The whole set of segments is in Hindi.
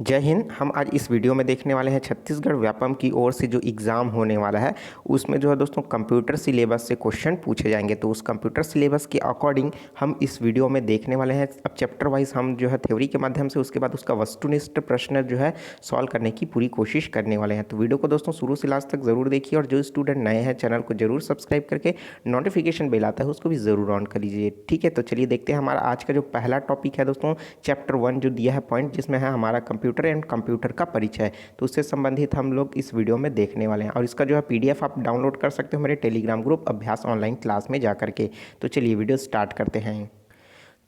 जय हिंद। हम आज इस वीडियो में देखने वाले हैं छत्तीसगढ़ व्यापम की ओर से जो एग्ज़ाम होने वाला है उसमें जो है दोस्तों कंप्यूटर सिलेबस से क्वेश्चन पूछे जाएंगे। तो उस कंप्यूटर सिलेबस के अकॉर्डिंग हम इस वीडियो में देखने वाले हैं। अब चैप्टर वाइज हम जो है थ्योरी के माध्यम से उसके बाद उसका वस्तुनिष्ठ प्रश्न जो है सॉल्व करने की पूरी कोशिश करने वाले हैं। तो वीडियो को दोस्तों शुरू से लास्ट तक ज़रूर देखिए और जो स्टूडेंट नए हैं चैनल को जरूर सब्सक्राइब करके नोटिफिकेशन बेल आता है उसको भी ज़रूर ऑन कर लीजिए। ठीक है, तो चलिए देखते हैं हमारा आज का जो पहला टॉपिक है दोस्तों चैप्टर 1 जो दिया है पॉइंट, जिसमें है हमारा कंप्यूटर एंड कंप्यूटर का परिचय। तो उससे संबंधित हम लोग इस वीडियो में देखने वाले हैं और इसका जो है पीडीएफ आप डाउनलोड कर सकते हो मेरे टेलीग्राम ग्रुप अभ्यास ऑनलाइन क्लास में जा करके। तो चलिए वीडियो स्टार्ट करते हैं।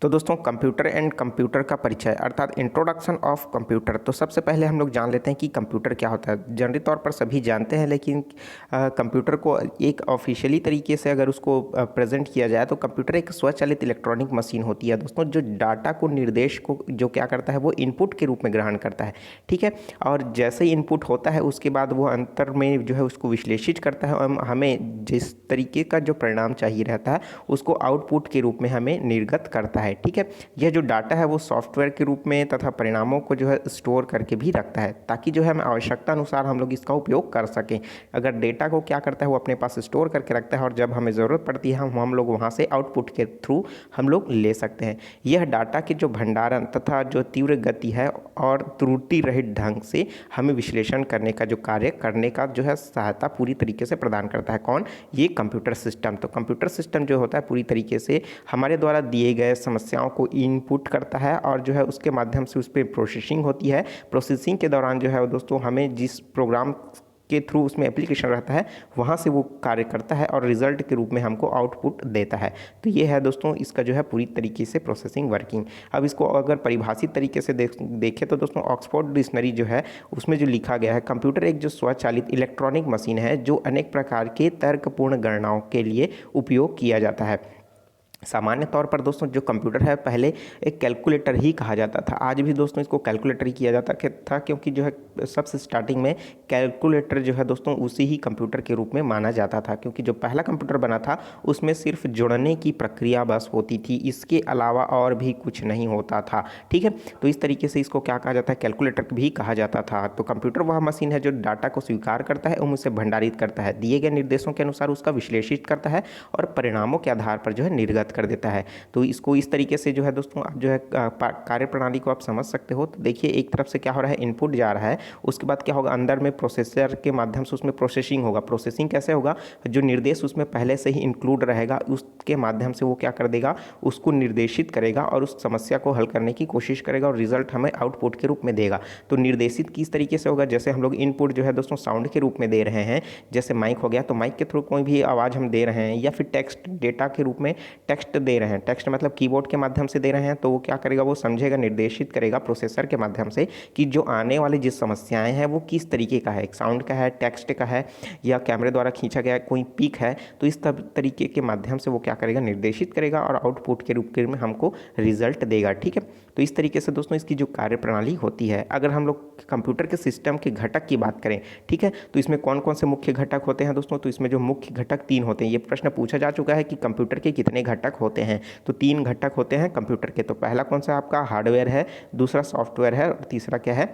तो दोस्तों कंप्यूटर एंड कंप्यूटर का परिचय अर्थात इंट्रोडक्शन ऑफ कंप्यूटर। तो सबसे पहले हम लोग जान लेते हैं कि कंप्यूटर क्या होता है। जनरली तौर पर सभी जानते हैं, लेकिन कंप्यूटर को एक ऑफिशियली तरीके से अगर उसको प्रेजेंट किया जाए तो कंप्यूटर एक स्वचालित इलेक्ट्रॉनिक मशीन होती है दोस्तों, जो डाटा को निर्देश को जो क्या करता है वो इनपुट के रूप में ग्रहण करता है। ठीक है, और जैसे ही इनपुट होता है उसके बाद वो अंतर में जो है उसको विश्लेषित करता है और हमें जिस तरीके का जो परिणाम चाहिए रहता है उसको आउटपुट के रूप में हमें निर्गत करता है। ठीक है, यह जो डाटा है वो सॉफ्टवेयर के रूप में तथा परिणामों को जो है स्टोर करके भी रखता है ताकि जो है हमें आवश्यकता अनुसार हम लोग इसका उपयोग कर सकें। अगर डेटा को क्या करता है वो अपने पास स्टोर करके रखता है और जब हमें ज़रूरत पड़ती है हम लोग वहाँ से आउटपुट के थ्रू हम लोग ले सकते हैं। यह डाटा के जो भंडारण तथा जो तीव्र गति है और त्रुटि रहित ढंग से हमें विश्लेषण करने का जो कार्य करने का जो है सहायता पूरी तरीके से प्रदान करता है। कौन? ये कंप्यूटर सिस्टम। तो कंप्यूटर सिस्टम जो होता है पूरी तरीके से हमारे द्वारा दिए गए समस्याओं को इनपुट करता है और जो है उसके माध्यम से उस पर प्रोसेसिंग होती है। प्रोसेसिंग के दौरान जो है दोस्तों हमें जिस प्रोग्राम के थ्रू उसमें एप्लीकेशन रहता है वहाँ से वो कार्य करता है और रिजल्ट के रूप में हमको आउटपुट देता है। तो ये है दोस्तों इसका जो है पूरी तरीके से प्रोसेसिंग वर्किंग। अब इसको अगर परिभाषित तरीके से देखें तो दोस्तों ऑक्सफोर्ड डिक्शनरी जो है उसमें जो लिखा गया है कंप्यूटर एक जो स्वचालित इलेक्ट्रॉनिक मशीन है जो अनेक प्रकार के तर्कपूर्ण गणनाओं के लिए उपयोग किया जाता है। सामान्य तौर पर दोस्तों जो कंप्यूटर है पहले एक कैलकुलेटर ही कहा जाता था। आज भी दोस्तों इसको कैलकुलेटर ही किया जाता था क्योंकि जो है सबसे स्टार्टिंग में कैलकुलेटर जो है दोस्तों उसी ही कंप्यूटर के रूप में माना जाता था, क्योंकि जो पहला कंप्यूटर बना था उसमें सिर्फ जुड़ने की प्रक्रिया बस होती थी, इसके अलावा और भी कुछ नहीं होता था। ठीक है, तो इस तरीके से इसको क्या कहा जाता है, कैलकुलेटर भी कहा जाता था। तो कंप्यूटर वह मशीन है जो डाटा को स्वीकार करता है और उसे भंडारित करता है, दिए गए निर्देशों के अनुसार उसका विश्लेषित करता है और परिणामों के आधार पर जो है निर्गत कर देता है। तो इसको इस तरीके से जो है दोस्तों आप जो है कार्य प्रणाली को आप समझ सकते हो। तो देखिए एक तरफ से क्या हो रहा है, इनपुट जा रहा है, उसके बाद क्या होगा अंदर में प्रोसेसर के माध्यम से उसमें प्रोसेसिंग होगा। प्रोसेसिंग कैसे होगा, जो निर्देश उसमें पहले से ही इंक्लूड रहेगा उसके माध्यम से वो क्या कर देगा, उसको निर्देशित करेगा और उस समस्या को हल करने की कोशिश करेगा और रिजल्ट हमें आउटपुट के रूप में देगा। तो निर्देशित किस तरीके से होगा, जैसे हम लोग इनपुट जो है दोस्तों साउंड के रूप में दे रहे हैं, जैसे माइक हो गया तो माइक के थ्रू कोई भी आवाज़ हम दे रहे हैं, या फिर टेक्स्ट डेटा के रूप में टेक्स्ट दे रहे हैं, टेक्स्ट मतलब कीबोर्ड के माध्यम से दे रहे हैं, तो वो क्या करेगा, वो समझेगा, निर्देशित करेगा प्रोसेसर के माध्यम से कि जो आने वाली जिस समस्याएं हैं वो किस तरीके का है, साउंड का है, टेक्स्ट का है, या कैमरे द्वारा खींचा गया कोई पिक है। तो इस तरीके के माध्यम से वो क्या करेगा, निर्देशित करेगा और आउटपुट के रूप में हमको रिजल्ट देगा। ठीक है, तो इस तरीके से दोस्तों इसकी जो कार्य प्रणाली होती है। अगर हम लोग कंप्यूटर के सिस्टम के घटक की बात करें, ठीक है, तो इसमें कौन कौन से मुख्य घटक होते हैं दोस्तों, तो इसमें जो मुख्य घटक 3 होते हैं। ये प्रश्न पूछा जा चुका है कि कंप्यूटर के कितने घटक होते हैं, तो 3 घटक होते हैं कंप्यूटर के। तो पहला कौन सा आपका हार्डवेयर है, दूसरा सॉफ्टवेयर है और तीसरा क्या है,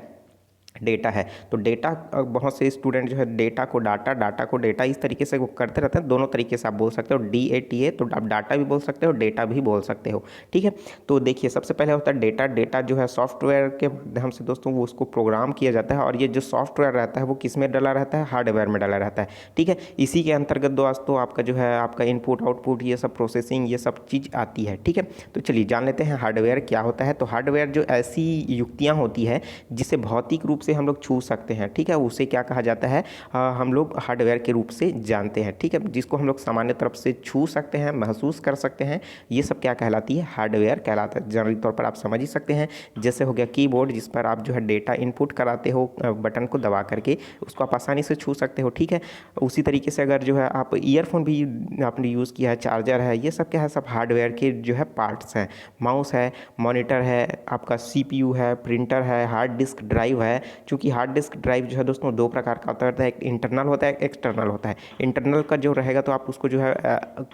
डेटा है। तो डेटा बहुत से स्टूडेंट जो है डेटा को डाटा को डेटा इस तरीके से वो करते रहते हैं। दोनों तरीके से आप बोल सकते हो, DATA, तो आप डाटा भी बोल सकते हो डेटा भी बोल सकते हो। ठीक है, तो देखिए सबसे पहले होता है डेटा। डेटा जो है सॉफ्टवेयर के माध्यम से दोस्तों वो उसको प्रोग्राम किया जाता है और ये जो सॉफ्टवेयर रहता है वो किस में डला रहता है, हार्डवेयर में डला रहता है। ठीक है, इसी के अंतर्गत दोस्तों आपका जो है आपका इनपुट आउटपुट ये सब प्रोसेसिंग ये सब चीज़ आती है। ठीक है, तो चलिए जान लेते हैं हार्डवेयर क्या होता है। तो हार्डवेयर जो ऐसी युक्तियाँ होती है जिसे भौतिक रूप से हम लोग छू सकते हैं। ठीक है, उसे क्या कहा जाता है, हम लोग हार्डवेयर के रूप से जानते हैं। ठीक है, जिसको हम लोग सामान्य तरफ से छू सकते हैं, महसूस कर सकते हैं, ये सब क्या कहलाती है, हार्डवेयर कहलाता है। जनरली तौर पर आप समझ ही सकते हैं, जैसे हो गया कीबोर्ड जिस पर आप जो है डेटा इनपुट कराते हो बटन को दबा करके, उसको आप आसानी से छू सकते हो। ठीक है, उसी तरीके से अगर जो है आप ईयरफोन भी आपने यूज़ किया है, चार्जर है, ये सब क्या है, सब हार्डवेयर के जो है पार्ट्स हैं। माउस है, मॉनिटर है, आपका CPU है, प्रिंटर है, हार्ड डिस्क ड्राइव है, चूँकि हार्ड डिस्क ड्राइव जो है दोस्तों दो प्रकार का होता है, एक इंटरनल होता है, एक एक्सटर्नल होता है। इंटरनल का जो रहेगा तो आप उसको जो है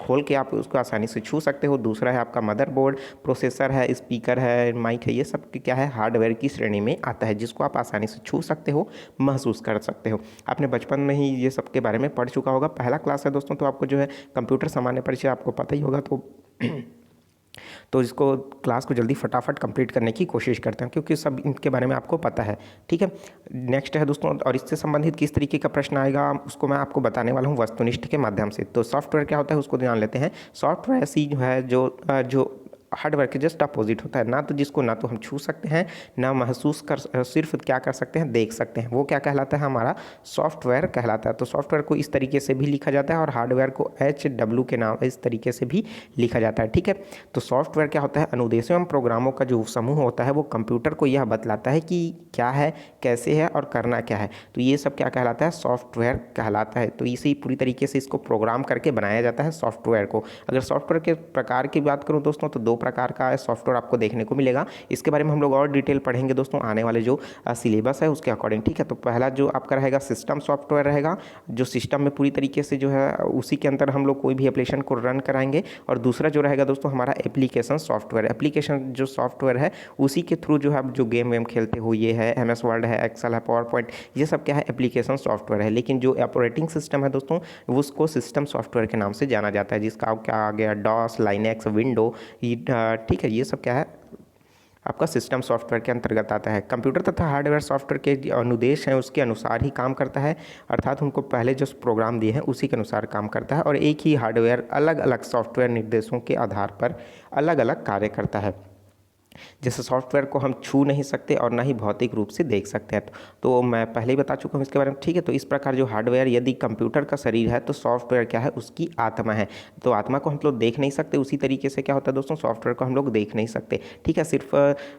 खोल के आप उसको आसानी से छू सकते हो। दूसरा है आपका मदरबोर्ड, प्रोसेसर है, स्पीकर है, माइक है, ये सब क्या है हार्डवेयर की श्रेणी में आता है, जिसको आप आसानी से छू सकते हो, महसूस कर सकते हो। आपने बचपन में ही ये सब के बारे में पढ़ चुका होगा, पहला क्लास है दोस्तों, तो आपको जो है कंप्यूटर सामान्य परिचय आपको पता ही होगा। तो इसको क्लास को जल्दी फटाफट कंप्लीट करने की कोशिश करते हैं, क्योंकि सब इनके बारे में आपको पता है। ठीक है, नेक्स्ट है दोस्तों, और इससे संबंधित किस तरीके का प्रश्न आएगा उसको मैं आपको बताने वाला हूँ वस्तुनिष्ठ के माध्यम से। तो सॉफ्टवेयर क्या होता है उसको जान लेते हैं। सॉफ्टवेयर ऐसी जो है जो हार्डवेयर के जस्ट अपोजिट होता है, ना तो जिसको ना तो हम छू सकते हैं, ना महसूस कर, सिर्फ क्या कर सकते हैं, देख सकते हैं, वो क्या कहलाता है, हमारा सॉफ्टवेयर कहलाता है। तो सॉफ्टवेयर को इस तरीके से भी लिखा जाता है और हार्डवेयर को HW के नाम इस तरीके से भी लिखा जाता है। ठीक है, तो सॉफ्टवेयर क्या होता है, अनुदेशों एवं प्रोग्रामों का जो समूह होता है वो कंप्यूटर को यह बतलाता है कि क्या है, कैसे है और करना क्या है। तो ये सब क्या कहलाता है, सॉफ्टवेयर कहलाता है। तो इसे पूरी तरीके से इसको प्रोग्राम करके बनाया जाता है सॉफ्टवेयर को। अगर सॉफ्टवेयर के प्रकार की बात करूँ दोस्तों, तो दो प्रकार का सॉफ्टवेयर आपको देखने को मिलेगा। इसके बारे में हम लोग और डिटेल पढ़ेंगे दोस्तों आने वाले जो सिलेबस है उसके अकॉर्डिंग। ठीक है, तो पहला जो आपका रहेगा सिस्टम सॉफ्टवेयर रहेगा, जो सिस्टम में पूरी तरीके से जो है उसी के अंदर हम लोग कोई भी एप्लीकेशन को रन कराएंगे। और दूसरा जो रहेगा दोस्तों हमारा एप्लीकेशन सॉफ्टवेयर। एप्लीकेशन जो सॉफ्टवेयर है उसी के थ्रू जो है आप जो गेम वेम खेलते हो, ये है MS वर्ड है, एक्सेल है, पावर पॉइंट, ये सब क्या है, एप्लीकेशन सॉफ्टवेयर है। लेकिन जो ऑपरेटिंग सिस्टम है दोस्तों उसको सिस्टम सॉफ्टवेयर के नाम से जाना जाता है, जिसका क्या आ गया, डॉस, लाइनेक्स, विंडो, ठीक है, ये सब क्या है आपका सिस्टम सॉफ्टवेयर के अंतर्गत आता है। कंप्यूटर तथा हार्डवेयर सॉफ्टवेयर के जो अनुदेश हैं उसके अनुसार ही काम करता है, अर्थात उनको पहले जो प्रोग्राम दिए हैं उसी के अनुसार काम करता है। और एक ही हार्डवेयर अलग अलग सॉफ्टवेयर निर्देशों के आधार पर अलग अलग कार्य करता है। जैसे सॉफ्टवेयर को हम छू नहीं सकते और ना ही भौतिक रूप से देख सकते हैं, तो मैं पहले ही बता चुका हूँ इसके बारे में। ठीक है, तो इस प्रकार जो हार्डवेयर यदि कंप्यूटर का शरीर है तो सॉफ्टवेयर क्या है, उसकी आत्मा है। तो आत्मा को हम लोग देख नहीं सकते, उसी तरीके से क्या होता है दोस्तों, सॉफ्टवेयर को हम लोग देख नहीं सकते। ठीक है, सिर्फ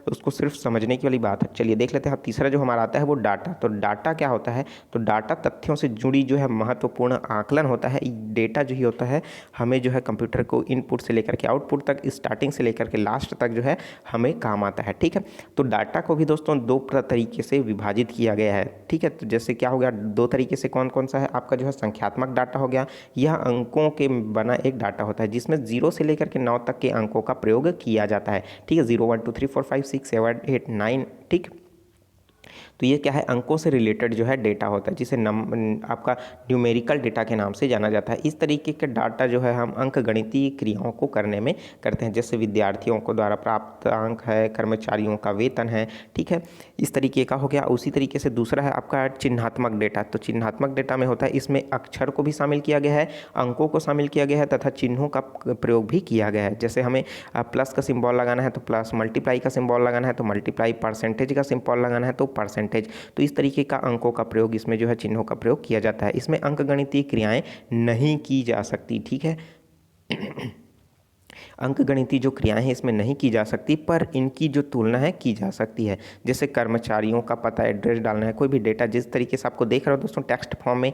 उसको सिर्फ समझने की वाली बात है। चलिए देख लेते हैं। तीसरा जो हमारा आता है वो डाटा। तो डाटा क्या होता है, तो डाटा तथ्यों से जुड़ी जो है महत्वपूर्ण आकलन होता है। डेटा जो ही होता है हमें जो है कंप्यूटर को इनपुट से लेकर के आउटपुट तक, स्टार्टिंग से लेकर के लास्ट तक जो है हमें काम आता है। ठीक है, तो डाटा को भी दोस्तों दो तरीके से विभाजित किया गया है। ठीक है, तो जैसे क्या हो गया, दो तरीके से कौन कौन सा है, आपका जो है संख्यात्मक डाटा हो गया, यह अंकों के बना एक डाटा होता है जिसमें 0 से लेकर के 9 तक के अंकों का प्रयोग किया जाता है। ठीक है, 0 1 2 3 4 5 6 7 8 9। ठीक, तो ये क्या है, अंकों से रिलेटेड जो है डेटा होता है, जिसे आपका न्यूमेरिकल डेटा के नाम से जाना जाता है। इस तरीके का डाटा जो है हम अंक गणितीय क्रियाओं को करने में करते हैं, जैसे विद्यार्थियों को द्वारा प्राप्त अंक है, कर्मचारियों का वेतन है। ठीक है, इस तरीके का हो गया। उसी तरीके से दूसरा है आपका चिन्हात्मक डेटा। तो चिन्हात्मक डेटा में होता है, इसमें अक्षर को भी शामिल किया गया है, अंकों को शामिल किया गया है तथा चिन्हों का प्रयोग भी किया गया है। जैसे हमें प्लस का सिंबल लगाना है तो प्लस, मल्टीप्लाई का सिंबल लगाना है तो मल्टीप्लाई, परसेंटेज का सिंबल लगाना है तो परसेंटेज। तो इस तरीके का अंकों का प्रयोग, इसमें जो है चिन्हों का प्रयोग किया जाता है। इसमें अंकगणितीय क्रियाएं नहीं की जा सकती। ठीक है, अंकगणितीय जो क्रियाएं हैं इसमें नहीं की जा सकती, पर इनकी जो तुलना है की जा सकती है। जैसे कर्मचारियों का पता, एड्रेस डालना है, कोई भी डेटा जिस तरीके से आपको देख रहे हो दोस्तों टेक्स्ट फॉर्म में,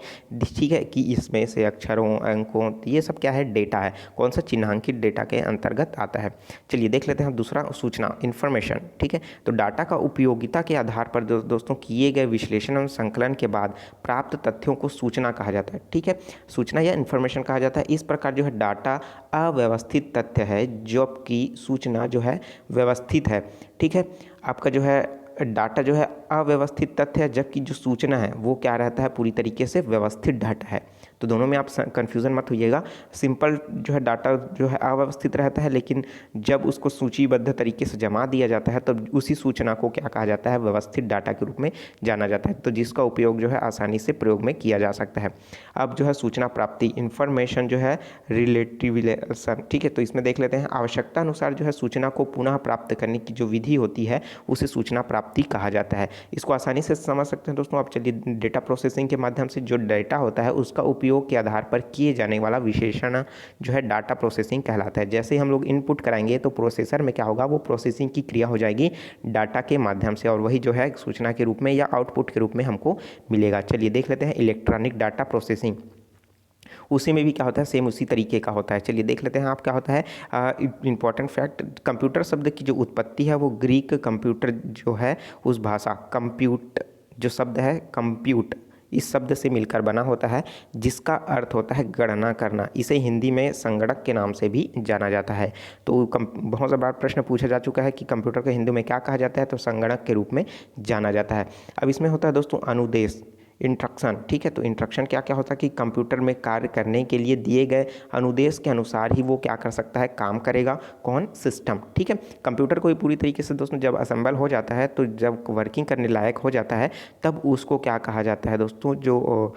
ठीक है, कि इसमें से अक्षरों, अंकों, ये सब क्या है, डेटा है। कौन सा, चिन्हांकित डेटा के अंतर्गत आता है। चलिए देख लेते हैं दूसरा, सूचना, इन्फॉर्मेशन। ठीक है, तो डाटा का उपयोगिता के आधार पर दोस्तों किए गए विश्लेषण और संकलन के बाद प्राप्त तथ्यों को सूचना कहा जाता है। ठीक है, सूचना या इन्फॉर्मेशन कहा जाता है। इस प्रकार जो है डाटा अव्यवस्थित तथ्य है, जबकि सूचना जो है व्यवस्थित है। ठीक है, आपका जो है डाटा जो है अव्यवस्थित तथ्य है, जबकि जो सूचना है वो क्या रहता है, पूरी तरीके से व्यवस्थित डाटा है। तो दोनों में आप कन्फ्यूज़न मत होइएगा। सिंपल जो है डाटा जो है अव्यवस्थित रहता है, लेकिन जब उसको सूचीबद्ध तरीके से जमा दिया जाता है तब उसी सूचना को क्या कहा जाता है, व्यवस्थित डाटा के रूप में जाना जाता है। तो जिसका उपयोग जो है आसानी से प्रयोग में किया जा सकता है। अब जो है सूचना प्राप्ति, इन्फॉर्मेशन जो है रिलेटिविलेशन। ठीक है, तो इसमें देख लेते हैं, आवश्यकता अनुसार जो है सूचना को पुनः प्राप्त करने की जो विधि होती है उसे सूचना प्राप्ति कहा जाता है। इसको आसानी से समझ सकते हैं दोस्तों आप। चलिए, डेटा प्रोसेसिंग के माध्यम से जो डेटा होता है उसका उपयोग के आधार पर किए जाने वाला विश्लेषण जो है डाटा प्रोसेसिंग कहलाता है। जैसे ही हम लोग इनपुट कराएंगे तो प्रोसेसर में क्या होगा, वो प्रोसेसिंग की क्रिया हो जाएगी डाटा के माध्यम से, और वही जो है सूचना के रूप में या आउटपुट के रूप में हमको मिलेगा। चलिए देख लेते हैं इलेक्ट्रॉनिक डाटा प्रोसेसिंग। उसी में भी क्या होता है, सेम उसी तरीके का होता है। चलिए देख लेते हैं आप क्या होता है। इंपॉर्टेंट फैक्ट, कंप्यूटर शब्द की जो उत्पत्ति है वो ग्रीक कंप्यूटर जो है उस भाषा कंप्यूट जो शब्द है कंप्यूट, इस शब्द से मिलकर बना होता है, जिसका अर्थ होता है गणना करना। इसे हिंदी में संगणक के नाम से भी जाना जाता है। तो बहुत सा बार प्रश्न पूछा जा चुका है कि कंप्यूटर को हिंदी में क्या कहा जाता है, तो संगणक के रूप में जाना जाता है। अब इसमें होता है दोस्तों अनुदेश, इंस्ट्रक्शन। ठीक है, तो इंस्ट्रक्शन क्या क्या होता है कि कंप्यूटर में कार्य करने के लिए दिए गए अनुदेश के अनुसार ही वो क्या कर सकता है, काम करेगा। कौन? सिस्टम। ठीक है, कंप्यूटर कोई पूरी तरीके से दोस्तों जब असेंबल हो जाता है, तो जब वर्किंग करने लायक हो जाता है, तब उसको क्या कहा जाता है दोस्तों, जो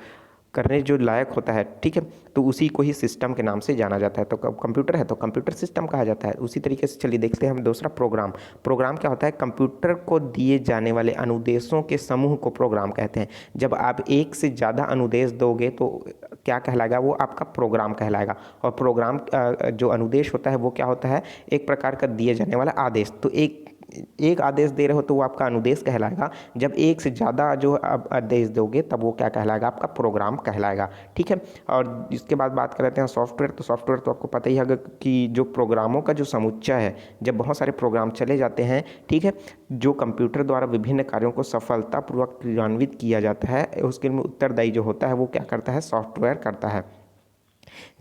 करने जो लायक होता है, ठीक है, तो उसी को ही सिस्टम के नाम से जाना जाता है। तो कंप्यूटर है तो कंप्यूटर सिस्टम कहा जाता है। उसी तरीके से चलिए देखते हैं हम दूसरा प्रोग्राम। प्रोग्राम क्या होता है? कंप्यूटर को दिए जाने वाले अनुदेशों के समूह को प्रोग्राम कहते हैं। जब आप एक से ज़्यादा अनुदेश दोगे तो क्या कहलाएगा? वो आपका प्रोग्राम कहलाएगा। और प्रोग्राम जो अनुदेश होता है वो क्या होता है? एक प्रकार का दिए जाने वाला आदेश। तो एक आदेश दे रहे हो तो वो आपका अनुदेश कहलाएगा। जब एक से ज़्यादा जो आप आदेश दोगे तब वो क्या कहलाएगा? आपका प्रोग्राम कहलाएगा। ठीक है, और इसके बाद बात कर लेते हैं सॉफ्टवेयर। तो सॉफ्टवेयर तो आपको पता ही है कि जो प्रोग्रामों का जो समुच्चय है, जब बहुत सारे प्रोग्राम चले जाते हैं, ठीक है, जो कंप्यूटर द्वारा विभिन्न कार्यों को सफलतापूर्वक क्रियान्वित किया जाता है, उसके लिए उत्तरदायी जो होता है वो क्या करता है? सॉफ्टवेयर करता है।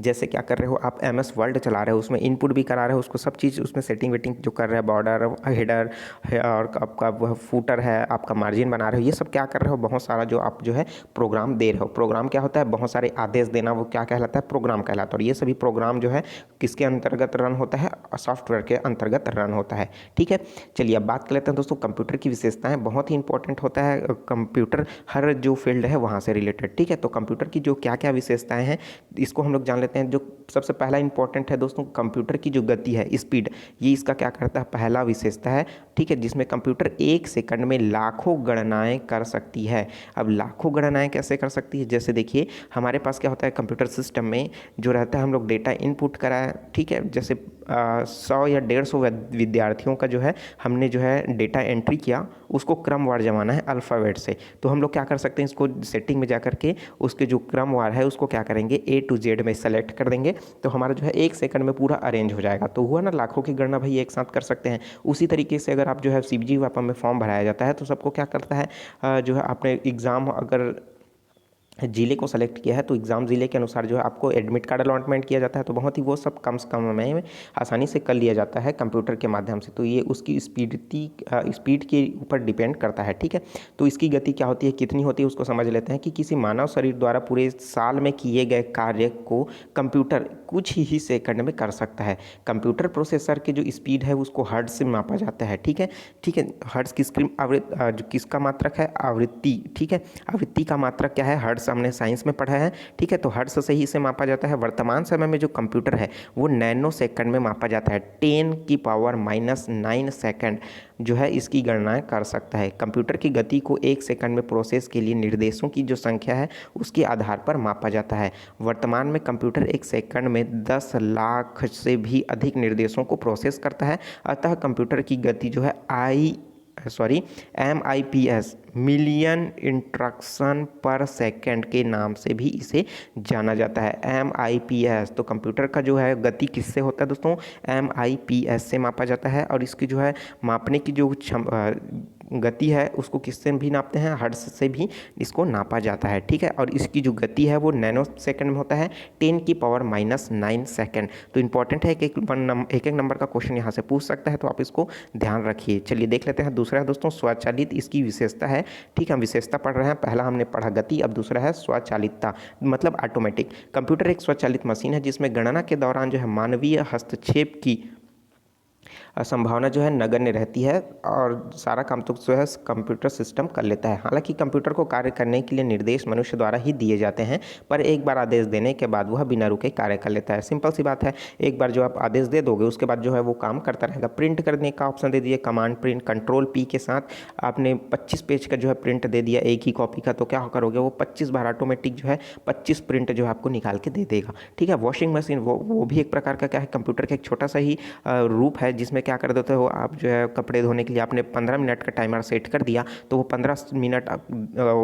जैसे क्या कर रहे हो आप? MS वर्ड चला रहे हो, उसमें इनपुट भी करा रहे हो, उसको सब चीज़ उसमें सेटिंग वेटिंग जो कर रहे हैं, बॉर्डर, हेडर है और आपका वह फूटर है, आपका मार्जिन बना रहे हो, ये सब क्या कर रहे हो? बहुत सारा जो आप जो है प्रोग्राम दे रहे हो। प्रोग्राम क्या होता है? बहुत सारे आदेश देना, वो क्या कहलाता है? प्रोग्राम कहलाता है। और ये सभी प्रोग्राम जो है किसके अंतर्गत रन होता है? सॉफ्टवेयर के अंतर्गत रन होता है। ठीक है, चलिए अब बात कर लेते हैं दोस्तों कंप्यूटर की विशेषताएं। बहुत ही इंपॉर्टेंट होता है कंप्यूटर, हर जो फील्ड है वहाँ से रिलेटेड। ठीक है, तो कंप्यूटर की जो क्या क्या विशेषताएं हैं इसको हम लोग जान लेते हैं। जो सबसे पहला इंपॉर्टेंट है दोस्तों, कंप्यूटर की जो गति है, स्पीड, ये इसका क्या करता है? पहला विशेषता है। ठीक है, जिसमें कंप्यूटर 1 सेकंड में लाखों गणनाएं कर सकती है। अब लाखों गणनाएं कैसे कर सकती है? जैसे देखिए हमारे पास क्या होता है कंप्यूटर सिस्टम में जो रहता है, हम लोग डेटा इनपुट कराए, ठीक है, जैसे 100 या 150 विद्यार्थियों का जो है हमने जो है डेटा एंट्री किया, उसको क्रमवार जमाना है अल्फ़ाबेट से। तो हम लोग क्या कर सकते हैं? इसको सेटिंग में जा करके उसके जो क्रमवार है उसको क्या करेंगे? A to Z में सेलेक्ट कर देंगे, तो हमारा जो है 1 सेकंड में पूरा अरेंज हो जाएगा। तो हुआ ना, लाखों की गणना भाई एक साथ कर सकते हैं। उसी तरीके से अगर आप जो है CBG व्यापम में फॉर्म भराया जाता है तो सबको क्या करता है, जो है आपने एग्ज़ाम अगर जिले को सेलेक्ट किया है तो एग्ज़ाम जिले के अनुसार जो है आपको एडमिट कार्ड अलॉटमेंट किया जाता है। तो बहुत ही वो सब कम से कम समय में आसानी से कर लिया जाता है कंप्यूटर के माध्यम से। तो ये उसकी स्पीड के ऊपर डिपेंड करता है। ठीक है, तो इसकी गति क्या होती है, कितनी होती है, उसको समझ लेते हैं कि किसी मानव शरीर द्वारा पूरे साल में किए गए कार्य को कंप्यूटर कुछ ही सेकंड में कर सकता है। कंप्यूटर प्रोसेसर के जो स्पीड है उसको हर्ट्ज से मापा जाता है। ठीक है, ठीक है, हर्ट्ज किसका मात्रक है? आवृत्ति। ठीक है, आवृत्ति का मात्रक क्या है? हर्ट्ज हमने साइंस में पढ़ा है। ठीक है, तो हर्ट्ज से ही इसे मापा जाता है। वर्तमान समय में जो कंप्यूटर है वो नैनो सेकंड में मापा जाता है। 10⁻⁹ सेकंड जो है इसकी गणनाएं कर सकता है। कंप्यूटर की गति को 1 सेकंड में प्रोसेस के लिए निर्देशों की जो संख्या है उसके आधार पर मापा जाता है। वर्तमान में कंप्यूटर 1 सेकंड में 10 लाख से भी अधिक निर्देशों को प्रोसेस करता है। अतः कंप्यूटर की गति जो है MIPS, मिलियन इंस्ट्रक्शन पर सेकंड के नाम से भी इसे जाना जाता है। MIPS, तो कंप्यूटर का जो है गति किससे होता है दोस्तों? MIPS से मापा जाता है। और इसकी जो है मापने की जो गति है उसको किससे भी नापते हैं? हर्ट्ज से भी इसको नापा जाता है। ठीक है, और इसकी जो गति है वो नैनो सेकंड में होता है, 10⁻⁹ सेकंड। तो इंपॉर्टेंट है, एक एक नंबर का क्वेश्चन यहाँ से पूछ सकता है, तो आप इसको ध्यान रखिए। चलिए देख लेते हैं दूसरा है दोस्तों स्वचालित, इसकी विशेषता है। ठीक है, हम विशेषता पढ़ रहे हैं, पहला हमने पढ़ा गति, अब दूसरा है स्वचालितता, मतलब ऑटोमेटिक। कंप्यूटर एक स्वचालित मशीन है जिसमें गणना के दौरान जो है मानवीय हस्तक्षेप की संभावना जो है नगण्य रहती है और सारा काम तो जो है कंप्यूटर सिस्टम कर लेता है। हालांकि कंप्यूटर को कार्य करने के लिए निर्देश मनुष्य द्वारा ही दिए जाते हैं, पर एक बार आदेश देने के बाद वह बिना रुके कार्य कर लेता है। सिंपल सी बात है, एक बार जो आप आदेश दे दोगे उसके बाद जो है वो काम करता रहेगा। प्रिंट करने का ऑप्शन दे दिए, कमांड प्रिंट, Ctrl+P के साथ आपने 25 पेज का जो है प्रिंट दे दिया एक ही कॉपी का, तो क्या करोगे? वो 25 बार ऑटोमेटिक जो है 25 प्रिंट जो है आपको निकाल के दे देगा। ठीक है, वॉशिंग मशीन वो भी एक प्रकार का क्या है, कंप्यूटर का एक छोटा सा ही रूप है जिसमें क्या कर देते हो आप जो है कपड़े धोने के लिए आपने 15 मिनट का टाइमर सेट कर दिया तो वो 15 मिनट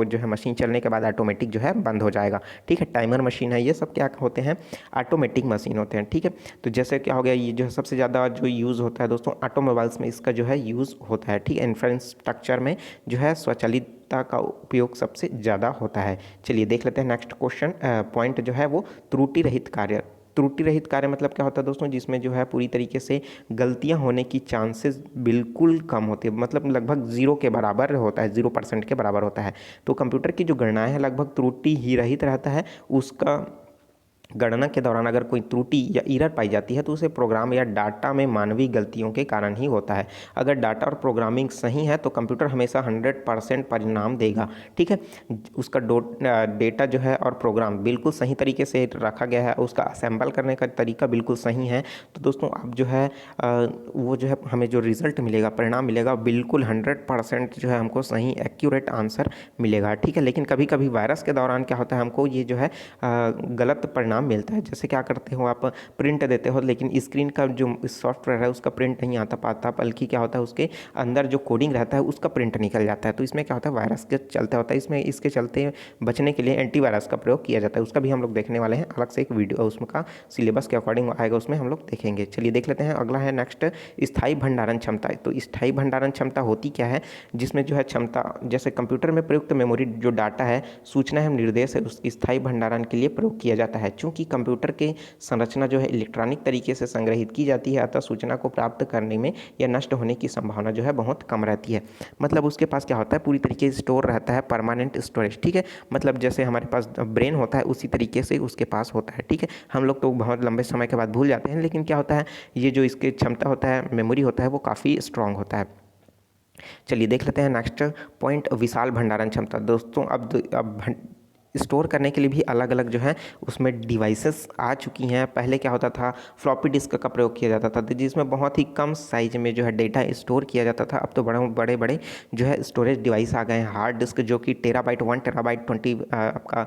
जो है मशीन चलने के बाद ऑटोमेटिक जो है बंद हो जाएगा। ठीक है, टाइमर मशीन है, ये सब क्या होते हैं, ऑटोमेटिक मशीन होते हैं। ठीक है, तो जैसे क्या हो गया, ये जो है सबसे ज़्यादा जो यूज़ होता है दोस्तों ऑटोमोबाइल्स में इसका जो है यूज़ होता है। ठीक है, इंफ्रास्ट्रक्चर में जो है स्वचालितता का उपयोग सबसे ज़्यादा होता है। चलिए देख लेते हैं नेक्स्ट क्वेश्चन। पॉइंट जो है वो त्रुटि रहित कार्य। त्रुटि रहित कार्य मतलब क्या होता है दोस्तों, जिसमें जो है पूरी तरीके से गलतियां होने की चांसेस बिल्कुल कम होती है, मतलब लगभग 0 के बराबर होता है, 0% के बराबर होता है। तो कंप्यूटर की जो गणनाएं है लगभग त्रुटि ही रहित रहता है। उसका गणना के दौरान अगर कोई त्रुटि या एरर पाई जाती है तो उसे प्रोग्राम या डाटा में मानवीय गलतियों के कारण ही होता है। अगर डाटा और प्रोग्रामिंग सही है तो कंप्यूटर हमेशा 100% परिणाम देगा। ठीक है, उसका डेटा जो है और प्रोग्राम बिल्कुल सही तरीके से रखा गया है, उसका असेंबल करने का तरीका बिल्कुल सही है, तो दोस्तों आप जो है वो जो है हमें जो रिजल्ट मिलेगा, परिणाम मिलेगा, बिल्कुल 100% जो है हमको सही एक्यूरेट आंसर मिलेगा। ठीक है, लेकिन कभी कभी वायरस के दौरान क्या होता है, हमको ये जो है गलत परिणाम मिलता है। जैसे क्या करते हो आप प्रिंट देते हो लेकिन स्क्रीन का जो सॉफ्टवेयर है उसका प्रिंट नहीं आता पाता, बल्कि क्या होता है उसके अंदर जो कोडिंग रहता है उसका प्रिंट निकल जाता है। तो इसमें क्या होता है, वायरस के चलते होता है। इसमें इसके चलते बचने के लिए एंटीवायरस का प्रयोग किया जाता है। उसका भी हम लोग देखने वाले हैं, अलग से एक वीडियो उसका सिलेबस के अकॉर्डिंग आएगा, उसमें हम लोग देखेंगे। चलिए देख लेते हैं, अगला है नेक्स्ट स्थायी भंडारण क्षमता। तो स्थायी भंडारण क्षमता होती क्या है, जिसमें जो है क्षमता जैसे कंप्यूटर में प्रयुक्त मेमोरी जो डाटा है, सूचना एवं निर्देश है, उस स्थायी भंडारण के लिए प्रयोग किया जाता है। चूंकि कंप्यूटर के संरचना जो है इलेक्ट्रॉनिक तरीके से संग्रहित की जाती है, अतः सूचना को प्राप्त करने में या नष्ट होने की संभावना जो है बहुत कम रहती है। मतलब उसके पास क्या होता है, पूरी तरीके से स्टोर रहता है, परमानेंट स्टोरेज। ठीक है, मतलब जैसे हमारे पास ब्रेन होता है उसी तरीके से उसके पास होता है। ठीक है, हम लोग तो बहुत लंबे समय के बाद भूल जाते हैं, लेकिन क्या होता है, ये जो इसकी क्षमता होता है, मेमोरी होता है, वो काफ़ी स्ट्रांग होता है। चलिए देख लेते हैं नेक्स्ट पॉइंट, विशाल भंडारण क्षमता। दोस्तों अब स्टोर करने के लिए भी अलग अलग जो है उसमें डिवाइसेस आ चुकी हैं। पहले क्या होता था, फ्लॉपी डिस्क का प्रयोग किया जाता था, जिसमें बहुत ही कम साइज में जो है डेटा स्टोर किया जाता था। अब तो बड़े बड़े जो है स्टोरेज डिवाइस आ गए हैं, हार्ड डिस्क जो कि टेराबाइट, 1 टेराबाइट, 20 आपका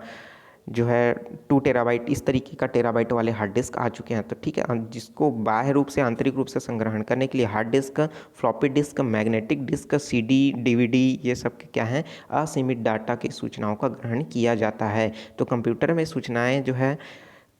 जो है 2 टेराबाइट, इस तरीके का टेराबाइट वाले हार्ड डिस्क आ चुके हैं। तो ठीक है, जिसको बाह्य रूप से आंतरिक रूप से संग्रहण करने के लिए hard disk, floppy disk, magnetic disk, CD, DVD, ये सब क्या हैं, असीमित डाटा की सूचनाओं का ग्रहण किया जाता है। तो कंप्यूटर में सूचनाएं जो है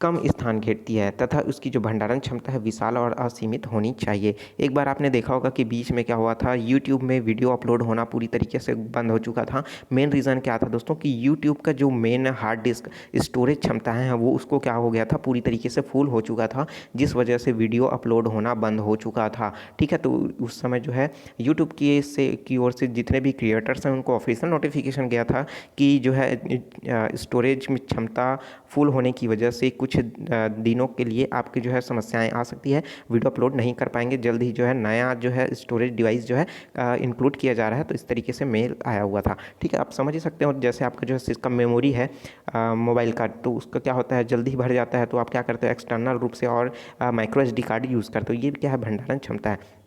कम स्थान घेरती है तथा उसकी जो भंडारण क्षमता है विशाल और असीमित होनी चाहिए। एक बार आपने देखा होगा कि बीच में क्या हुआ था, यूट्यूब में वीडियो अपलोड होना पूरी तरीके से बंद हो चुका था। मेन रीज़न क्या था दोस्तों, कि यूट्यूब का जो मेन हार्ड डिस्क स्टोरेज क्षमता है वो उसको क्या हो गया था, पूरी तरीके से फुल हो चुका था, जिस वजह से वीडियो अपलोड होना बंद हो चुका था। ठीक है, तो उस समय जो है यूट्यूब की ओर से जितने भी क्रिएटर्स हैं उनको ऑफिशियल नोटिफिकेशन गया था कि जो है स्टोरेज में क्षमता फुल होने की वजह से कुछ दिनों के लिए आपकी जो है समस्याएं आ सकती है, वीडियो अपलोड नहीं कर पाएंगे, जल्द ही जो है नया जो है स्टोरेज डिवाइस जो है इंक्लूड किया जा रहा है। तो इस तरीके से मेल आया हुआ था। ठीक है, आप समझ ही सकते हो, जैसे आपका जो है सिस्टम मेमोरी है मोबाइल का, तो उसका क्या होता है, जल्दी ही भर जाता है, तो आप क्या करते हो, एक्सटर्नल रूप से और माइक्रो SD कार्ड यूज़ करते हो। ये क्या है, भंडारण क्षमता है।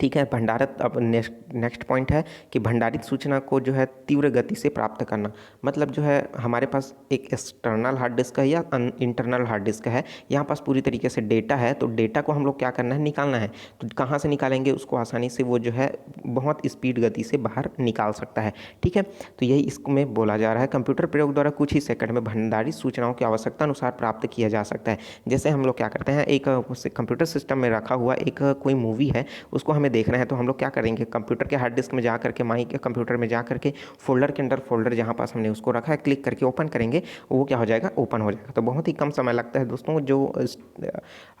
ठीक है, भंडारित, अब नेक्स्ट पॉइंट है कि भंडारित सूचना को जो है तीव्र गति से प्राप्त करना। मतलब जो है हमारे पास एक एक्सटर्नल हार्ड डिस्क है या इंटरनल हार्ड डिस्क है, यहाँ पास पूरी तरीके से डेटा है, तो डेटा को हम लोग क्या करना है, निकालना है। तो कहाँ से निकालेंगे उसको, आसानी से वो जो है बहुत स्पीड गति से बाहर निकाल सकता है। ठीक है, तो यही इसमें बोला जा रहा है, कंप्यूटर प्रयोग द्वारा कुछ ही सेकंड में भंडारित सूचनाओं की आवश्यकता अनुसार प्राप्त किया जा सकता है। जैसे हम लोग क्या करते हैं, एक कंप्यूटर सिस्टम में रखा हुआ एक कोई मूवी है, उसको हमें देखना है, तो हम लोग क्या करेंगे, कंप्यूटर के हार्ड डिस्क में जा करके, माई के कंप्यूटर में जा करके फोल्डर के अंदर फोल्डर जहाँ पास हमने उसको रखा है, क्लिक करके ओपन करेंगे, वो क्या हो जाएगा, ओपन हो जाएगा। तो बहुत ही कम समय लगता है दोस्तों जो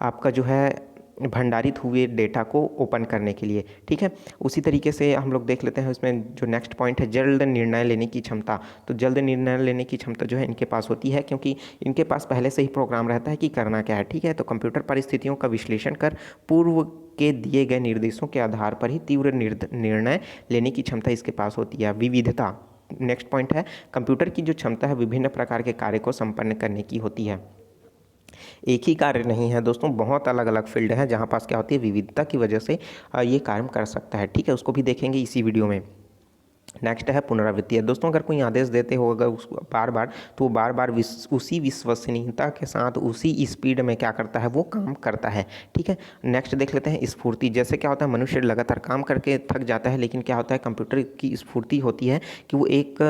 आपका जो है भंडारित हुए डेटा को ओपन करने के लिए। ठीक है, उसी तरीके से हम लोग देख लेते हैं इसमें जो नेक्स्ट पॉइंट है, जल्द निर्णय लेने की क्षमता। तो जल्द निर्णय लेने की क्षमता जो है इनके पास होती है, क्योंकि इनके पास पहले से ही प्रोग्राम रहता है कि करना क्या है। ठीक है, तो कंप्यूटर परिस्थितियों का विश्लेषण कर पूर्व के दिए गए निर्देशों के आधार पर ही तीव्र निर्णय लेने की क्षमता इसके पास होती है। विविधता, नेक्स्ट पॉइंट है, कंप्यूटर की जो क्षमता है विभिन्न प्रकार के कार्य को संपन्न करने की होती है। एक ही कार्य नहीं है दोस्तों, बहुत अलग अलग फील्ड हैं जहाँ पास क्या होती है, विविधता की वजह से ये कार्य कर सकता है। ठीक है, उसको भी देखेंगे इसी वीडियो में। नेक्स्ट है पुनरावृत्ति। दोस्तों अगर कोई आदेश देते हो अगर उसको बार बार, तो वो बार बार उसी विश्वसनीयता के साथ उसी स्पीड में क्या करता है, वो काम करता है। ठीक है, नेक्स्ट देख लेते हैं स्फूर्ति। जैसे क्या होता है, मनुष्य लगातार काम करके थक जाता है, लेकिन क्या होता है कंप्यूटर की स्फूर्ति होती है कि वो एक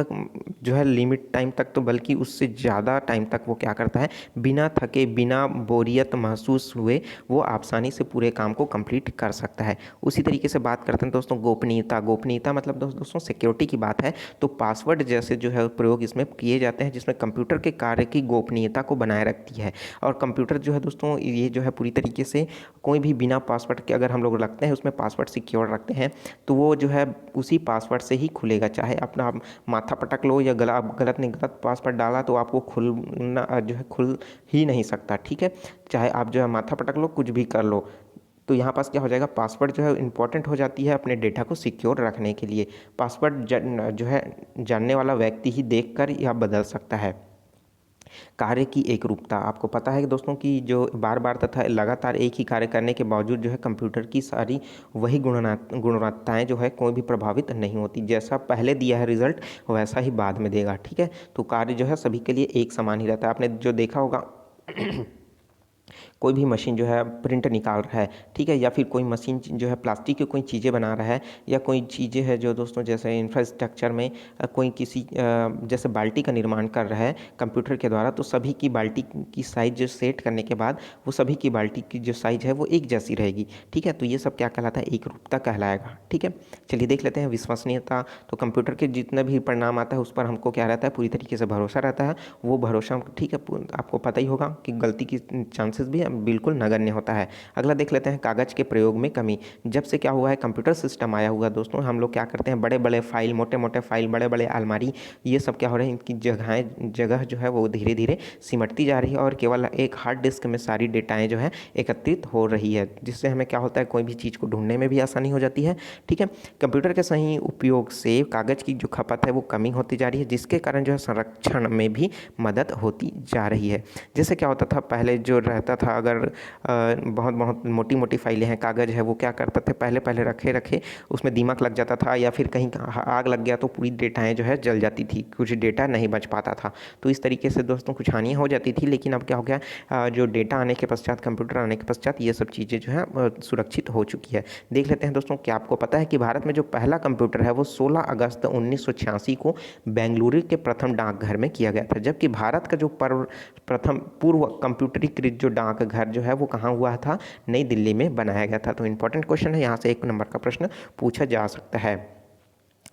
जो है लिमिट टाइम तक, तो बल्कि उससे ज़्यादा टाइम तक वो क्या करता है, बिना थके बिना बोरियत महसूस हुए वो आसानी से पूरे काम को कंप्लीट कर सकता है। उसी तरीके से बात करते हैं दोस्तों गोपनीयता। गोपनीयता मतलब दोस्तों सिक्योरिटी की बात है, तो पासवर्ड जैसे जो है प्रयोग इसमें किए जाते हैं, जिसमें कंप्यूटर के कार्य की गोपनीयता को बनाए रखती है। और कंप्यूटर जो है दोस्तों ये जो है पूरी तरीके से कोई भी बिना पासवर्ड के अगर हम लोग रखते हैं, उसमें पासवर्ड सिक्योर रखते हैं, तो वो जो है उसी पासवर्ड से ही खुलेगा। चाहे अपना आप माथा पटक लो या गलत पासवर्ड डाला तो आपको खुलना जो है खुल ही नहीं सकता। ठीक है, चाहे आप जो है माथा पटक लो, कुछ भी कर लो, तो यहाँ पास क्या हो जाएगा, पासवर्ड जो है इंपॉर्टेंट हो जाती है अपने डेटा को सिक्योर रखने के लिए। पासवर्ड जो है जानने वाला व्यक्ति ही देखकर या बदल सकता है। कार्य की एकरूपता। आपको पता है कि दोस्तों कि जो बार बार तथा लगातार एक ही कार्य करने के बावजूद जो है कंप्यूटर की सारी वही गुणवत्ताएं जो है कोई भी प्रभावित नहीं होती। जैसा पहले दिया है रिजल्ट वैसा ही बाद में देगा। ठीक है, तो कार्य जो है सभी के लिए एक समान ही रहता है। आपने जो देखा होगा कोई भी मशीन जो है प्रिंट निकाल रहा है, ठीक है, या फिर कोई मशीन जो है प्लास्टिक की कोई चीज़ें बना रहा है, या कोई चीज़ें है जो दोस्तों जैसे इंफ्रास्ट्रक्चर में कोई किसी जैसे बाल्टी का निर्माण कर रहा है कंप्यूटर के द्वारा, तो सभी की बाल्टी की साइज जो सेट करने के बाद वो सभी की बाल्टी की जो साइज है वो एक जैसी रहेगी। ठीक है, तो ये सब क्या कहलाता है, एक रूपता कहलाएगा। ठीक है, चलिए देख लेते हैं विश्वसनीयता। तो कंप्यूटर के जितना भी परिणाम आता है उस पर हमको क्या रहता है, पूरी तरीके से भरोसा रहता है। वो भरोसा ठीक है, आपको पता ही होगा कि गलती की चांसेस भी बिल्कुल नगण्य होता है। अगला देख लेते हैं कागज़ के प्रयोग में कमी। जब से क्या हुआ है कंप्यूटर सिस्टम आया हुआ दोस्तों, हम लोग क्या करते हैं, बड़े बड़े फाइल, मोटे मोटे फाइल, बड़े बड़े अलमारी, ये सब क्या हो रहे हैं, इनकी जगह जो है वो धीरे धीरे सिमटती जा रही है और केवल एक हार्ड डिस्क में सारी डेटाएं जो है एकत्रित हो रही है, जिससे हमें क्या होता है कोई भी चीज़ को ढूंढने में भी आसानी हो जाती है। ठीक है, कंप्यूटर के सही उपयोग से कागज़ की जो खपत है वो कमी होती जा रही है, जिसके कारण जो है संरक्षण में भी मदद होती जा रही है। जैसे क्या होता था पहले जो रहता था, अगर बहुत बहुत मोटी मोटी फाइलें हैं, कागज़ है, वो क्या करते थे पहले पहले रखे उसमें दीमक लग जाता था या फिर कहीं आग लग गया तो पूरी डेटाएं जो है जल जाती थी, कुछ डेटा नहीं बच पाता था। तो इस तरीके से दोस्तों कुछ हानियाँ हो जाती थी। लेकिन अब क्या हो गया, जो डेटा आने के पश्चात, कंप्यूटर आने के पश्चात ये सब चीज़ें जो है सुरक्षित हो चुकी है। देख लेते हैं दोस्तों, क्या आपको पता है कि भारत में जो पहला कंप्यूटर है वो 16 अगस्त 1986 को बेंगलुरु के प्रथम डाकघर में किया गया था, जबकि भारत का जो प्रथम पूर्व कंप्यूटरीकृत जो डाकघर जो है वो कहाँ हुआ था, नई दिल्ली में बनाया गया था। तो इंपॉर्टेंट क्वेश्चन है, यहाँ से 1 नंबर का प्रश्न पूछा जा सकता है।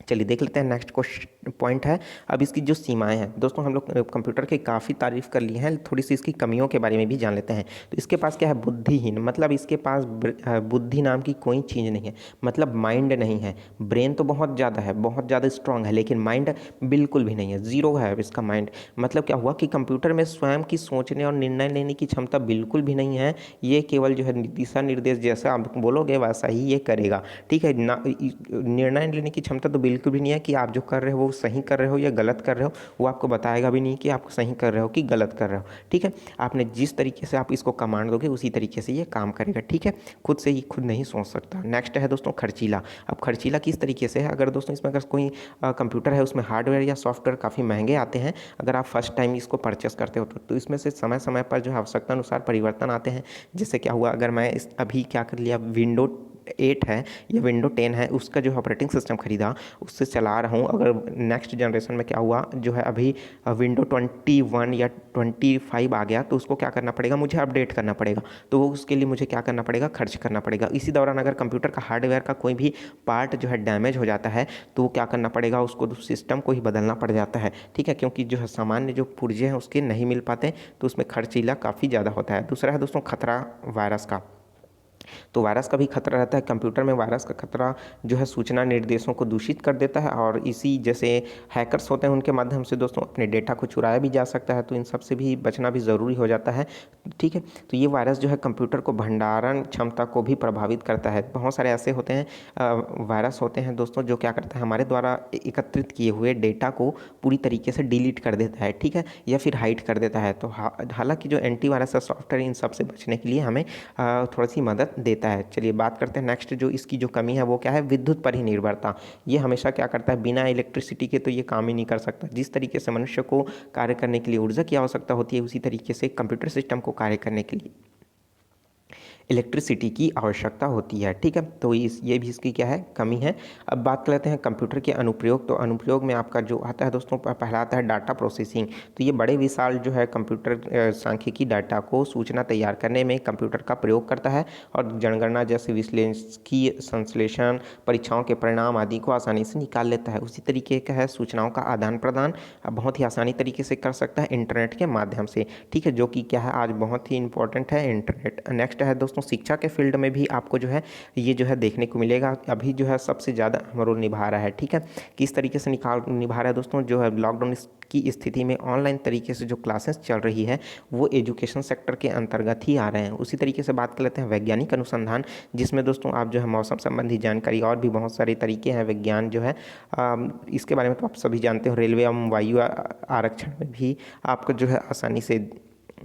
चलिए देख लेते हैं नेक्स्ट क्वेश्चन पॉइंट है। अब इसकी जो सीमाएं हैं दोस्तों, हम लोग कंप्यूटर की काफ़ी तारीफ कर ली हैं, थोड़ी सी इसकी कमियों के बारे में भी जान लेते हैं। तो इसके पास क्या है, बुद्धिहीन, मतलब इसके पास बुद्धि नाम की कोई चीज़ नहीं है, मतलब माइंड नहीं है। ब्रेन तो बहुत ज़्यादा है, बहुत ज़्यादा स्ट्रांग है, लेकिन माइंड बिल्कुल भी नहीं है, जीरो है इसका माइंड। मतलब क्या हुआ कि कंप्यूटर में स्वयं की सोचने और निर्णय लेने की क्षमता बिल्कुल भी नहीं है। ये केवल जो है दिशा निर्देश जैसा आप बोलोगे वैसा ही ये करेगा। ठीक है ना, निर्णय लेने की क्षमता तो बिल्कुल भी नहीं है कि आप जो कर रहे हो वो सही कर रहे हो या गलत कर रहे हो, वो आपको बताएगा भी नहीं कि आप सही कर रहे हो कि गलत कर रहे हो। ठीक है, आपने जिस तरीके से आप इसको कमांड दोगे उसी तरीके से ये काम करेगा। ठीक है, खुद से ही खुद नहीं सोच सकता। नेक्स्ट है दोस्तों खर्चीला। अब खर्चीला किस तरीके से है, अगर दोस्तों इसमें अगर कोई कंप्यूटर है उसमें हार्डवेयर या सॉफ्टवेयर काफ़ी महंगे आते हैं, अगर आप फर्स्ट टाइम इसको परचेस करते हो तो इसमें से समय समय पर जो आवश्यकता अनुसार परिवर्तन आते हैं। जैसे क्या हुआ, अगर मैं अभी क्या कर लिया, विंडो 8 है या विंडो 10 है, उसका जो ऑपरेटिंग सिस्टम खरीदा उससे चला रहा हूँ। अगर नेक्स्ट जनरेशन में क्या हुआ, जो है अभी विंडो 21 या 25 आ गया, तो उसको क्या करना पड़ेगा, मुझे अपडेट करना पड़ेगा। तो उसके लिए मुझे क्या करना पड़ेगा, खर्च करना पड़ेगा। इसी दौरान अगर कंप्यूटर का हार्डवेयर का कोई भी पार्ट जो है डैमेज हो जाता है तो वो क्या करना पड़ेगा, उसको सिस्टम को ही बदलना पड़ जाता है। ठीक है, क्योंकि जो है सामान्य जो पुर्जे हैं उसके नहीं मिल पाते, तो उसमें खर्चीला काफ़ी ज़्यादा होता है। दूसरा है दोस्तों खतरा वायरस का। तो वायरस का भी खतरा रहता है। कंप्यूटर में वायरस का खतरा जो है सूचना निर्देशों को दूषित कर देता है, और इसी जैसे हैकर्स होते हैं उनके माध्यम से दोस्तों अपने डेटा को चुराया भी जा सकता है। तो इन सब से भी बचना भी ज़रूरी हो जाता है। ठीक है, तो ये वायरस जो है कंप्यूटर को भंडारण क्षमता को भी प्रभावित करता है। बहुत सारे ऐसे होते हैं वायरस होते हैं दोस्तों जो क्या करता है, हमारे द्वारा एकत्रित किए हुए डेटा को पूरी तरीके से डिलीट कर देता है। ठीक है, या फिर हाइड कर देता है। तो हालांकि जो एंटीवायरस सॉफ्टवेयर इन सब से बचने के लिए हमें थोड़ी सी मदद देता है। चलिए बात करते हैं नेक्स्ट, जो इसकी जो कमी है वो क्या है, विद्युत पर ही निर्भरता। ये हमेशा क्या करता है, बिना इलेक्ट्रिसिटी के तो ये काम ही नहीं कर सकता। जिस तरीके से मनुष्य को कार्य करने के लिए ऊर्जा की आवश्यकता होती है, उसी तरीके से कंप्यूटर सिस्टम को कार्य करने के लिए इलेक्ट्रिसिटी की आवश्यकता होती है। ठीक है, तो ये भी इसकी क्या है, कमी है। अब बात कर लेते हैं कंप्यूटर के अनुप्रयोग। तो अनुप्रयोग में आपका जो आता है दोस्तों, पहला आता है डाटा प्रोसेसिंग। तो ये बड़े विशाल जो है कंप्यूटर सांख्यिकी डाटा को सूचना तैयार करने में कंप्यूटर का प्रयोग करता है, और जनगणना जैसे विश्लेषणीय संश्लेषण, परीक्षाओं के परिणाम आदि को आसानी से निकाल लेता है। उसी तरीके का है सूचनाओं का आदान प्रदान बहुत ही आसानी तरीके से कर सकता है इंटरनेट के माध्यम से। ठीक है, जो कि क्या है आज बहुत ही इंपॉर्टेंट है इंटरनेट। नेक्स्ट है दोस्तों, शिक्षा के फील्ड में भी आपको जो है ये जो है देखने को मिलेगा, अभी जो है सबसे ज़्यादा रोल निभा रहा है। ठीक है, किस तरीके से निभा रहा है दोस्तों, जो है लॉकडाउन की स्थिति में ऑनलाइन तरीके से जो क्लासेस चल रही है वो एजुकेशन सेक्टर के अंतर्गत ही आ रहे हैं। उसी तरीके से बात कर लेते हैं वैज्ञानिक अनुसंधान, जिसमें दोस्तों आप जो है मौसम संबंधी जानकारी और भी बहुत सारे तरीके हैं विज्ञान जो है, इसके बारे में तो आप सभी जानते हो। रेलवे एवं वायु आरक्षण में भी आपको जो है आसानी से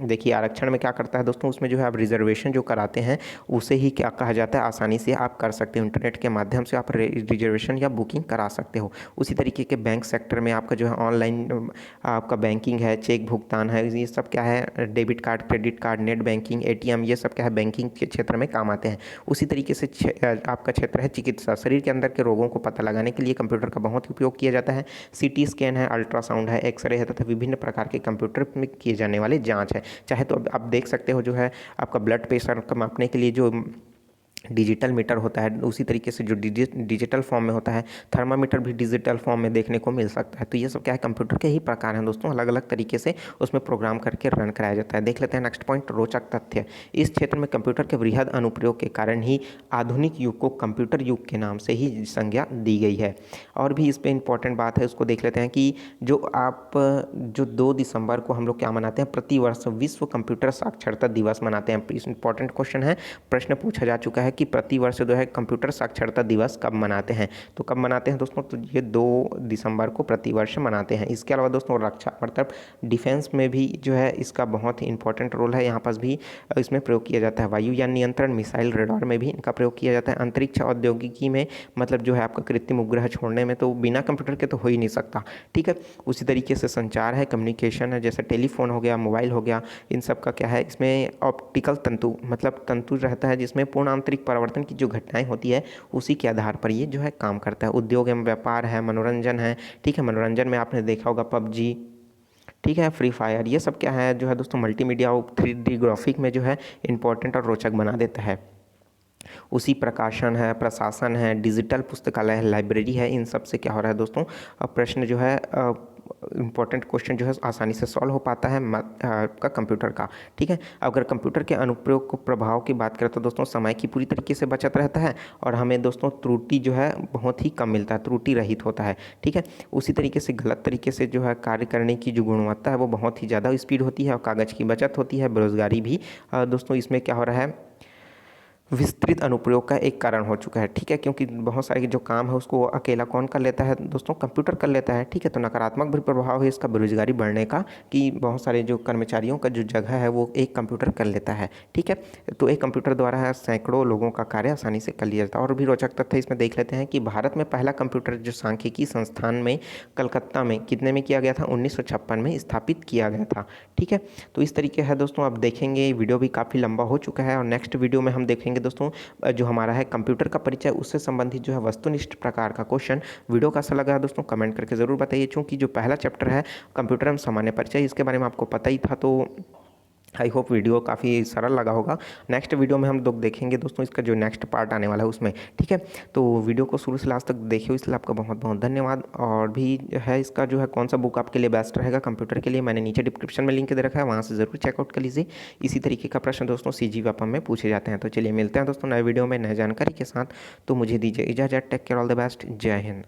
देखिए, आरक्षण में क्या करता है दोस्तों, उसमें जो है आप रिजर्वेशन जो कराते हैं उसे ही क्या कहा जाता है, आसानी से आप कर सकते हो। इंटरनेट के माध्यम से आप रिजर्वेशन या बुकिंग करा सकते हो। उसी तरीके के बैंक सेक्टर में आपका जो है ऑनलाइन आपका बैंकिंग है, चेक भुगतान है, ये सब क्या है, debit card, credit card, net banking, ATM, ये सब क्या है बैंकिंग के क्षेत्र में काम आते हैं। उसी तरीके से आपका क्षेत्र है चिकित्सा, शरीर के अंदर के रोगों को पता लगाने के लिए कंप्यूटर का बहुत ही उपयोग किया जाता है। CT स्कैन है, अल्ट्रासाउंड है, एक्सरे है, तथा विभिन्न प्रकार के कंप्यूटर में किए जाने वाले जाँच है। चाहे तो आप देख सकते हो जो है आपका ब्लड प्रेशर को मापने के लिए जो डिजिटल मीटर होता है, उसी तरीके से जो डिजिटल फॉर्म में होता है, थर्मामीटर भी डिजिटल फॉर्म में देखने को मिल सकता है। तो ये सब क्या है, कंप्यूटर के ही प्रकार हैं दोस्तों, अलग अलग तरीके से उसमें प्रोग्राम करके रन कराया जाता है। देख लेते हैं नेक्स्ट पॉइंट, रोचक तथ्य। इस क्षेत्र में कंप्यूटर के वृहद अनुप्रयोग के कारण ही आधुनिक युग को कंप्यूटर युग के नाम से ही संज्ञा दी गई है। और भी इस पर इंपॉर्टेंट बात है, उसको देख लेते हैं कि जो 2 दिसंबर को हम लोग क्या मनाते हैं, प्रतिवर्ष विश्व कंप्यूटर साक्षरता दिवस मनाते हैं। इंपॉर्टेंट क्वेश्चन है, प्रश्न पूछा जा चुका है कि प्रतिवर्ष जो है कंप्यूटर साक्षरता दिवस कब मनाते हैं। तो कब मनाते हैं दोस्तों, तो ये 2 दिसंबर को प्रतिवर्ष मनाते हैं। इसके अलावा दोस्तों रक्षा मतलब डिफेंस में भी जो है इसका बहुत ही इंपॉर्टेंट रोल है, यहाँ पास भी इसमें प्रयोग किया जाता है। वायुयान नियंत्रण, मिसाइल, रडार में भी इनका प्रयोग किया जाता है। अंतरिक्ष औद्योगिकी में मतलब जो है आपका कृत्रिम उपग्रह छोड़ने में तो बिना कंप्यूटर के तो हो ही नहीं सकता। ठीक है, उसी तरीके से संचार है, कम्युनिकेशन है, जैसे टेलीफोन हो गया, मोबाइल हो गया, इन सब का क्या है, इसमें ऑप्टिकल तंतु मतलब तंतु रहता है जिसमें पूर्ण आंतरिक परिवर्तन की जो घटनाएं होती है उसी के आधार पर ये जो है काम करता है। उद्योग एवं व्यापार है, मनोरंजन है। ठीक है, मनोरंजन में आपने देखा होगा PUBG, ठीक है, फ्री फायर, ये सब क्या है जो है दोस्तों मल्टीमीडिया और 3D ग्राफिक में जो है इंपॉर्टेंट और रोचक बना देता है। उसी प्रकाशन है, प्रशासन है, डिजिटल पुस्तकालय है, लाइब्रेरी है, इन सब से क्या हो रहा है दोस्तों, प्रश्न जो है इंपॉर्टेंट क्वेश्चन जो है आसानी से सॉल्व हो पाता है आपका कंप्यूटर का। ठीक है, अगर कंप्यूटर के अनुप्रयोग को प्रभाव की बात करें तो दोस्तों समय की पूरी तरीके से बचत रहता है, और हमें दोस्तों त्रुटि जो है बहुत ही कम मिलता है, त्रुटि रहित होता है। ठीक है, उसी तरीके से गलत तरीके से जो है कार्य करने की जो गुणवत्ता है वो बहुत ही ज़्यादा स्पीड होती है, और कागज़ की बचत होती है। बेरोजगारी भी दोस्तों इसमें क्या हो रहा है, विस्तृत अनुप्रयोग का एक कारण हो चुका है। ठीक है, क्योंकि बहुत सारे जो काम है उसको अकेला कौन कर लेता है दोस्तों, कंप्यूटर कर लेता है। ठीक है, तो नकारात्मक भी प्रभाव है इसका बेरोजगारी बढ़ने का, कि बहुत सारे जो कर्मचारियों का जो जगह है वो एक कंप्यूटर कर लेता है। ठीक है, तो एक कंप्यूटर द्वारा सैकड़ों लोगों का कार्य आसानी से कर लिया जाता है। और भी रोचक तथ्य इसमें देख लेते हैं कि भारत में पहला कंप्यूटर जो सांख्यिकी संस्थान में कलकत्ता में कितने में किया गया था, 1956 में स्थापित किया गया था। ठीक है, तो इस तरीके है दोस्तों, आप देखेंगे वीडियो भी काफ़ी लंबा हो चुका है, और नेक्स्ट वीडियो में हम देखेंगे दोस्तों जो हमारा है कंप्यूटर का परिचय, उससे संबंधित जो है वस्तुनिष्ठ प्रकार का क्वेश्चन। वीडियो कैसा लगा है दोस्तों कमेंट करके ज़रूर बताइए। चूँकि जो पहला चैप्टर है कंप्यूटर एवं सामान्य परिचय, इसके बारे में आपको पता ही था, तो आई होप वीडियो काफ़ी सरल लगा होगा। नेक्स्ट वीडियो में हम लोग देखेंगे दोस्तों इसका जो नेक्स्ट पार्ट आने वाला है उसमें। ठीक है, तो वीडियो को शुरू से लास्ट तक देखिए, इसलिए आपका बहुत बहुत धन्यवाद। और भी है इसका जो है कौन सा बुक आपके लिए बेस्ट रहेगा कंप्यूटर के लिए, मैंने नीचे डिस्क्रिप्शन में लिंक दे रखा है, वहाँ से ज़रूर चेकआउट कर लीजिए। इसी तरीके का प्रश्न दोस्तों CG व्यापम में पूछे जाते हैं। तो चलिए मिलते हैं दोस्तों नए वीडियो में नए जानकारी के साथ। तो मुझे दीजिए इजाज़त, take care, all the best, जय हिंद।